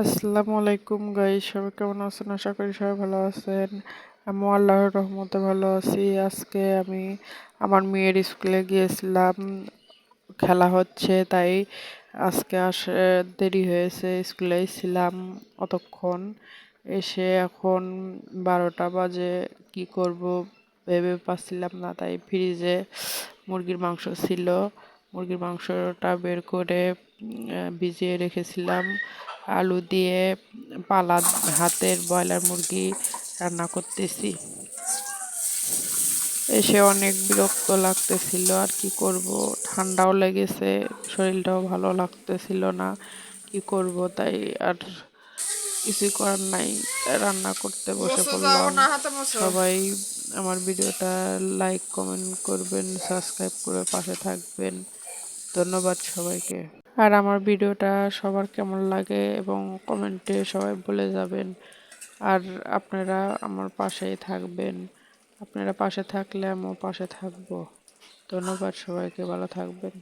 আসসালামু আলাইকুম গাইস, সবাই কেমন আছেন? আশা করি সবাই ভালো আছেন। আমি আল্লাহর রহমতে ভালো আছি। আজকে আমি আমার মেয়ের স্কুলে গিয়েছিলাম, খেলা হচ্ছে তাই আজকে দেরি হয়েছে। স্কুলে ছিলাম অতক্ষণ, এসে এখন 12টা বাজে। কি করব ভেবে পাচ্ছিলাম না, তাই ফ্রিজে মুরগির মাংস ছিল, মুরগির মাংসটা বের করে ভিজিয়ে রেখেছিলাম। আলু দিয়ে পালা হাতের ব্রয়লার মুরগি রান্না করতেছি। এসে অনেক বিরক্ত লাগতেছিল, আর কি করব, ঠান্ডাও লেগেছে, শরীরটাও ভালো লাগতেছিল না। কি করব, তাই আর কিছু করার নাই, রান্না করতে বসে পড়লাম। সবাই আমার ভিডিওটা লাইক কমেন্ট করবেন, সাবস্ক্রাইব করে পাশে থাকবেন। ধন্যবাদ সবাইকে। আর আমার ভিডিওটা সবার কেমন লাগে এবং কমেন্টে সবাই বলে যাবেন। আর আপনারা আমার পাশেই থাকবেন। আপনারা পাশে থাকলে আমিও পাশে থাকবো। ধন্যবাদ সবাইকে, ভালো থাকবেন।